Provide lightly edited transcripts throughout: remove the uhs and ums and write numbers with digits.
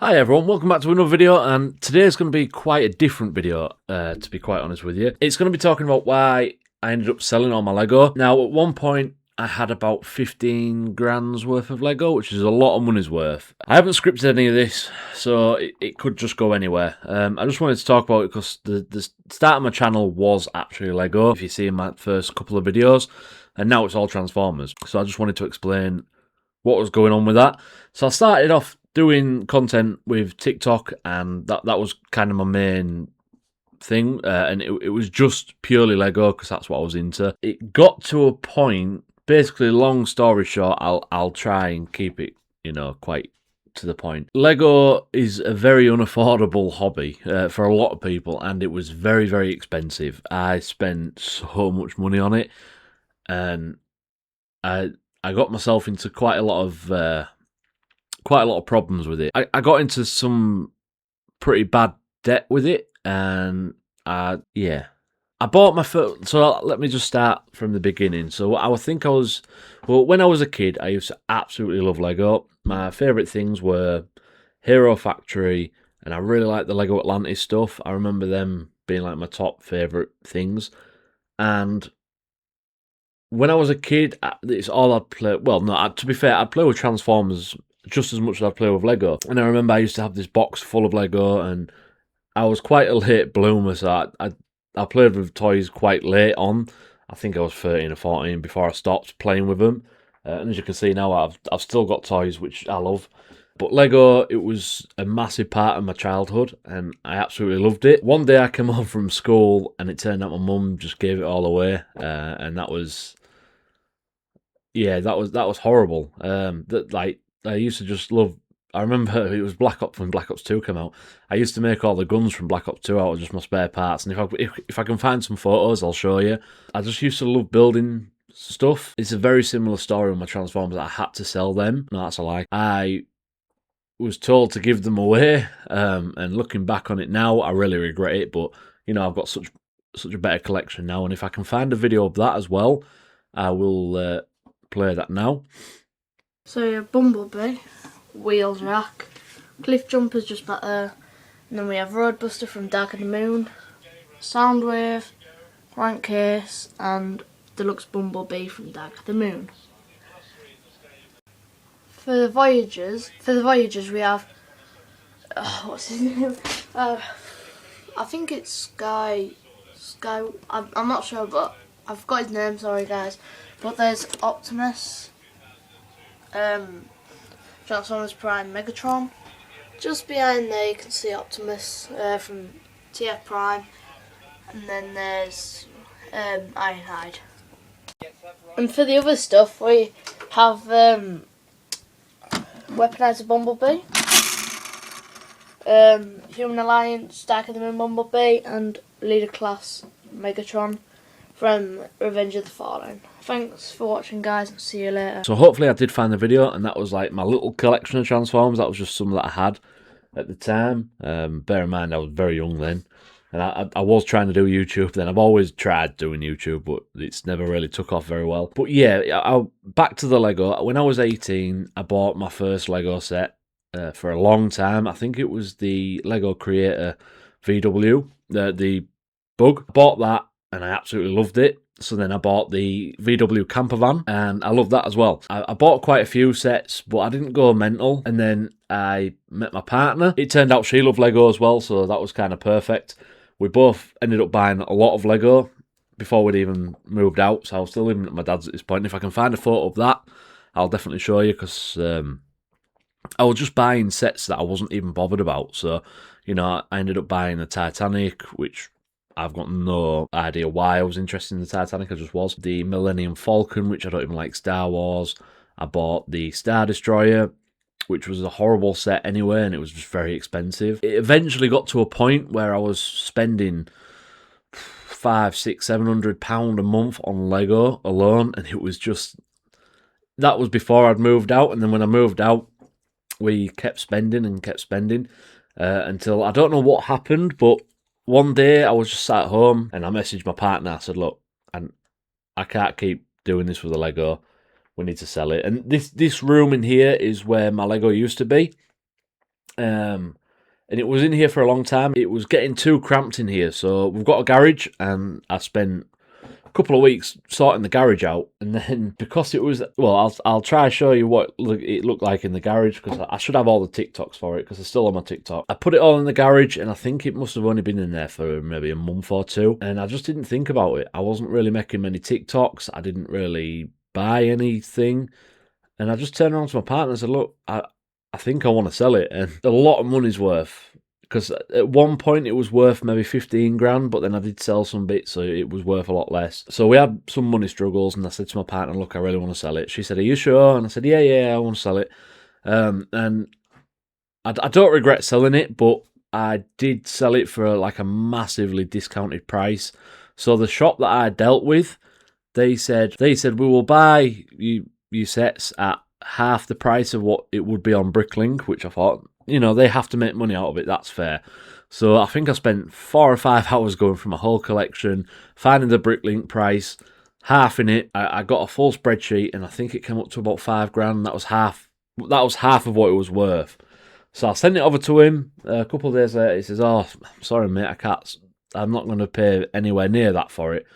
Hi everyone, welcome back to another video, and today's going to be quite a different video, to be quite honest with you. It's going to be talking about why I ended up selling all my Lego. Now, at one point, I had about 15 grand's worth of Lego, which is a lot of money's worth. I haven't scripted any of this, so it could just go anywhere. I just wanted to talk about it because the start of my channel was actually Lego, if you see in my first couple of videos, and now it's all Transformers. So I just wanted to explain what was going on with that. So I started off doing content with TikTok, and that was kind of my main thing, and it was just purely Lego because that's what I was into. It got to a point, basically, long story short, I'll try and keep it, quite to the point. Lego is a very unaffordable hobby for a lot of people, and it was very, very expensive. I spent so much money on it, and I got myself into quite a lot of problems with it. I got into some pretty bad debt with it, and I bought my first. So let me just start from the beginning. So when I was a kid, I used to absolutely love Lego. My favourite things were Hero Factory, and I really liked the Lego Atlantis stuff. I remember them being like my top favourite things, and when I was a kid, it's all I'd play. Well, no, to be fair, I'd play with Transformers just as much as I'd play with Lego. And I remember I used to have this box full of Lego, and I was quite a late bloomer, so I played with toys quite late on. I think I was 13 or 14 before I stopped playing with them. And as you can see now, I've still got toys which I love. But Lego, it was a massive part of my childhood, and I absolutely loved it. One day I came home from school, and it turned out my mum just gave it all away, and that was horrible. I used to just love. I remember it was Black Ops when Black Ops 2 came out. I used to make all the guns from Black Ops 2 out of just my spare parts, and if I can find some photos, I'll show you. I just used to love building stuff. It's a very similar story with my Transformers. I had to sell them. No, that's a lie. I was told to give them away, and looking back on it now, I really regret it. But I've got such a better collection now, and if I can find a video of that as well, I will play that now. So you have Bumblebee, Wheels Rack, Cliff Jumper's just back there, and then we have Roadbuster from Dark of the Moon, Soundwave, Rank Case, and Deluxe Bumblebee from Dark of the Moon. For the Voyagers we have, what's his name? I think it's Sky. I'm not sure, but I've got his name. Sorry, guys. But there's Optimus, Transformers Prime, Megatron. Just behind there you can see Optimus from TF Prime, and then there's Ironhide. And for the other stuff we have Weaponizer Bumblebee, Human Alliance, Dark of the Moon Bumblebee, and Leader Class Megatron from Revenge of the Fallen. Thanks for watching, guys, and see you later. So hopefully I did find the video, and that was like my little collection of Transformers. That was just some that I had at the time. Bear in mind I was very young then, and I was trying to do YouTube then. I've always tried doing YouTube, but it's never really took off very well. But yeah, back to the Lego. When I was 18, I bought my first Lego set for a long time. I think it was the Lego Creator VW, the Bug. I bought that, and I absolutely loved it. So then I bought the VW camper van, and I loved that as well. I bought quite a few sets, but I didn't go mental. And then I met my partner. It turned out she loved Lego as well, so that was kind of perfect. We both ended up buying a lot of Lego before we'd even moved out, so I was still living at my dad's at this point. If I can find a photo of that, I'll definitely show you, because I was just buying sets that I wasn't even bothered about. So, I ended up buying the Titanic, which I've got no idea why I was interested in the Titanic, I just was. The Millennium Falcon, which I don't even like Star Wars. I bought the Star Destroyer, which was a horrible set anyway, and it was just very expensive. It eventually got to a point where I was spending £500, £600, £700 a month on Lego alone, and it was just... That was before I'd moved out, and then when I moved out, we kept spending until I don't know what happened, but one day I was just sat at home and I messaged my partner. I said, look, I can't keep doing this with the Lego. We need to sell it. And this room in here is where my Lego used to be. And it was in here for a long time. It was getting too cramped in here, so we've got a garage, and I spent a couple of weeks sorting the garage out, and then because it was, well, I'll try to show you what it looked like in the garage, because I should have all the TikToks for it, because they're still on my TikTok. I put it all in the garage, and I think it must have only been in there for maybe a month or two, and I just didn't think about it. I wasn't really making many TikToks. I didn't really buy anything, and I just turned around to my partner and said, look, I think I want to sell it, and a lot of money's worth, because at one point it was worth maybe 15 grand, but then I did sell some bits, so it was worth a lot less. So we had some money struggles, and I said to my partner, look, I really want to sell it. She said, are you sure? And I said, yeah, I want to sell it. And I don't regret selling it, but I did sell it for like a massively discounted price. So the shop that I dealt with, they said we will buy you sets at half the price of what it would be on Bricklink, which I thought, they have to make money out of it, that's fair. So I think I spent 4 or 5 hours going through my whole collection, finding the Bricklink price, halving it. I got a full spreadsheet, and I think it came up to about 5 grand. That was half of what it was worth. So I sent it over to him. A couple of days later, he says, oh, sorry mate, I'm not going to pay anywhere near that for it.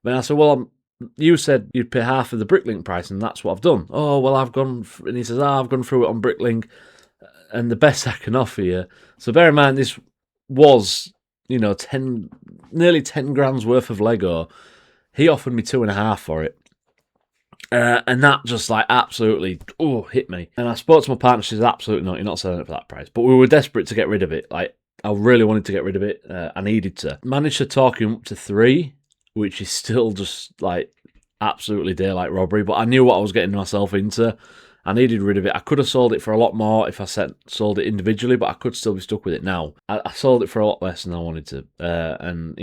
Then I said, well, you said you'd pay half of the Bricklink price, and that's what I've done. Oh, well, and he says, I've gone through it on Bricklink, and the best I can offer you. So bear in mind, this was, nearly 10 grand's worth of Lego. He offered me 2.5 for it. And that just absolutely hit me. And I spoke to my partner. She said, absolutely not, you're not selling it for that price. But we were desperate to get rid of it. I really wanted to get rid of it. I needed to. Managed to talk him up to 3, which is still just absolutely daylight robbery. But I knew what I was getting myself into. I needed rid of it. I could have sold it for a lot more if I sold it individually, but I could still be stuck with it now. I sold it for a lot less than I wanted to. And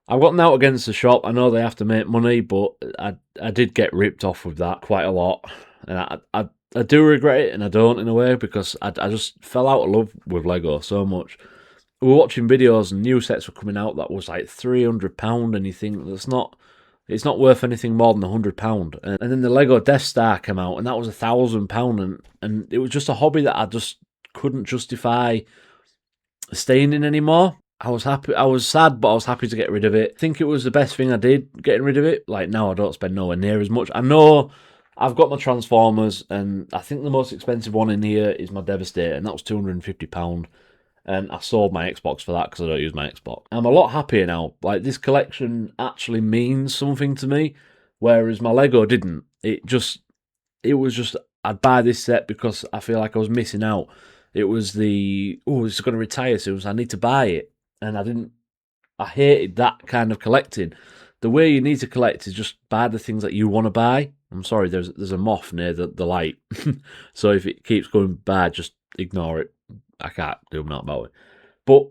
I've got out against the shop. I know they have to make money, but I did get ripped off with that quite a lot. And I do regret it, and I don't in a way, because I just fell out of love with Lego so much. We were watching videos, and new sets were coming out that was £300, and you think it's not worth anything more than £100. And then the Lego Death Star came out, and that was £1,000, and it was just a hobby that I just couldn't justify staying in anymore. I was happy. I was sad, but I was happy to get rid of it. I think it was the best thing I did, getting rid of it. Now I don't spend nowhere near as much. I know I've got my Transformers, and I think the most expensive one in here is my Devastator, and that was £250. And I sold my Xbox for that because I don't use my Xbox. I'm a lot happier now. This collection actually means something to me, whereas my Lego didn't. It was just I'd buy this set because I feel like I was missing out. It was it's going to retire soon, so I need to buy it. And I hated that kind of collecting. The way you need to collect is just buy the things that you want to buy. I'm sorry, there's a moth near the light. So if it keeps going bad, just ignore it. I can't do nothing about it. But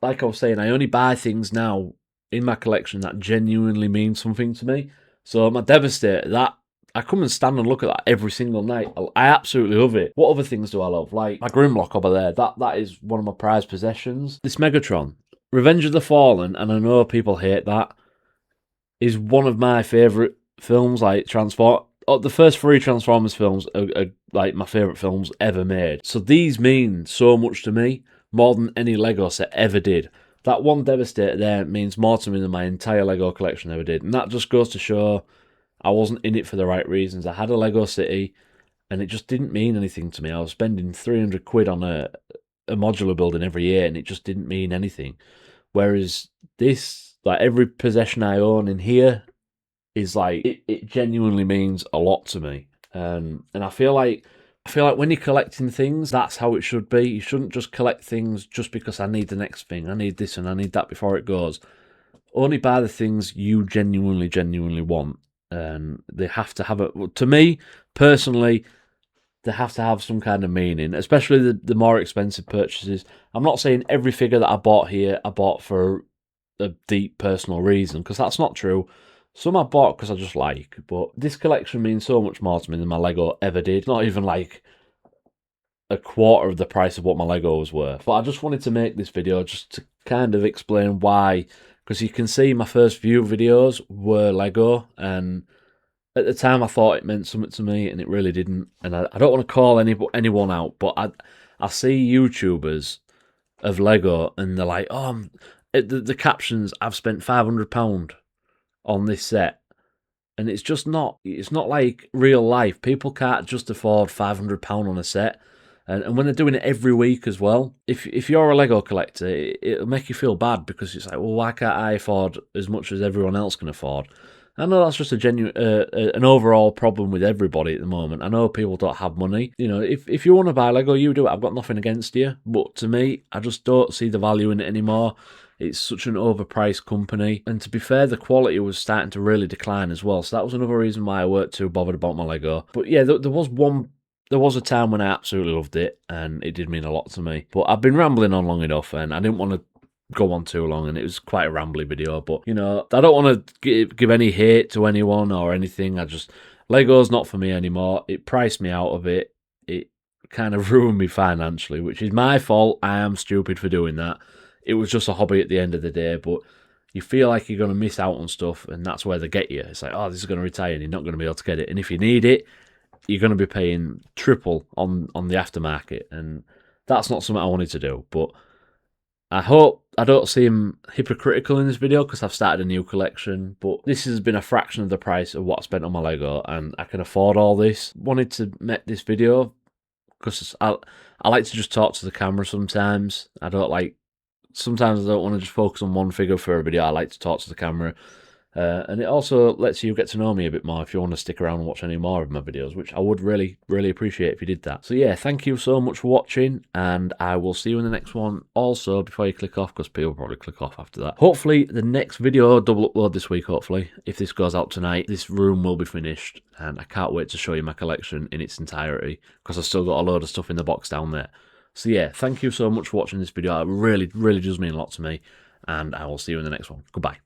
like I was saying, I only buy things now in my collection that genuinely mean something to me. So my Devastator, I come and stand and look at that every single night. I absolutely love it. What other things do I love? Like my Grimlock over there. That is one of my prized possessions. This Megatron, Revenge of the Fallen, and I know people hate that, is one of my favourite films. The first 3 Transformers films are my favourite films ever made. So these mean so much to me, more than any Lego set ever did. That one Devastator there means more to me than my entire Lego collection ever did. And that just goes to show I wasn't in it for the right reasons. I had a Lego City, and it just didn't mean anything to me. I was spending 300 quid on a modular building every year, and it just didn't mean anything. Whereas this, every possession I own in here is it genuinely means a lot to me. And I feel like when you're collecting things, that's how it should be. You shouldn't just collect things just because I need the next thing. I need this and I need that before it goes. Only buy the things you genuinely want. And they have to have to me, personally, they have to have some kind of meaning, especially the more expensive purchases. I'm not saying every figure that I bought here, I bought for a deep personal reason, because that's not true. Some I bought because I just like, but this collection means so much more to me than my Lego ever did. Not even a quarter of the price of what my Lego was worth. But I just wanted to make this video just to kind of explain why, because you can see my first few videos were Lego, and at the time I thought it meant something to me, and it really didn't. And I don't want to call anyone out, but I see YouTubers of Lego and they're like, oh, the captions, I've spent £500 on this set. And it's just not, it's not like real life. People can't just afford £500 on a set. And when they're doing it every week as well, if you're a Lego collector, it'll make you feel bad because it's like, well, why can't I afford as much as everyone else can afford? I know that's just a genuine, an overall problem with everybody at the moment. I know people don't have money. You know, if you want to buy Lego, you do it. I've got nothing against you. But to me, I just don't see the value in it anymore. It's such an overpriced company. And to be fair, the quality was starting to really decline as well. So that was another reason why I weren't too bothered about my Lego. But yeah, there was a time when I absolutely loved it, and it did mean a lot to me. But I've been rambling on long enough, and I didn't want to go on too long, and it was quite a rambly video. But, you know, I don't want to give any hate to anyone or anything. Lego's not for me anymore. It priced me out of it. It kind of ruined me financially, which is my fault. I am stupid for doing that. It was just a hobby at the end of the day, but you feel like you're going to miss out on stuff, and that's where they get you. It's like, oh, this is going to retire, and you're not going to be able to get it. And if you need it, you're going to be paying triple on the aftermarket, and that's not something I wanted to do. But I hope I don't seem hypocritical in this video because I've started a new collection, but this has been a fraction of the price of what I spent on my Lego, and I can afford all this. Wanted to make this video because I like to just talk to the camera sometimes. Sometimes I don't want to just focus on one figure for a video. I like to talk to the camera. And it also lets you get to know me a bit more if you want to stick around and watch any more of my videos, which I would really, really appreciate if you did that. So yeah, thank you so much for watching, and I will see you in the next one. Also, before you click off, because people probably click off after that, hopefully the next video, double upload this week, hopefully. If this goes out tonight, this room will be finished, and I can't wait to show you my collection in its entirety, because I've still got a load of stuff in the box down there. So yeah, thank you so much for watching this video. It really, really does mean a lot to me, and I will see you in the next one. Goodbye.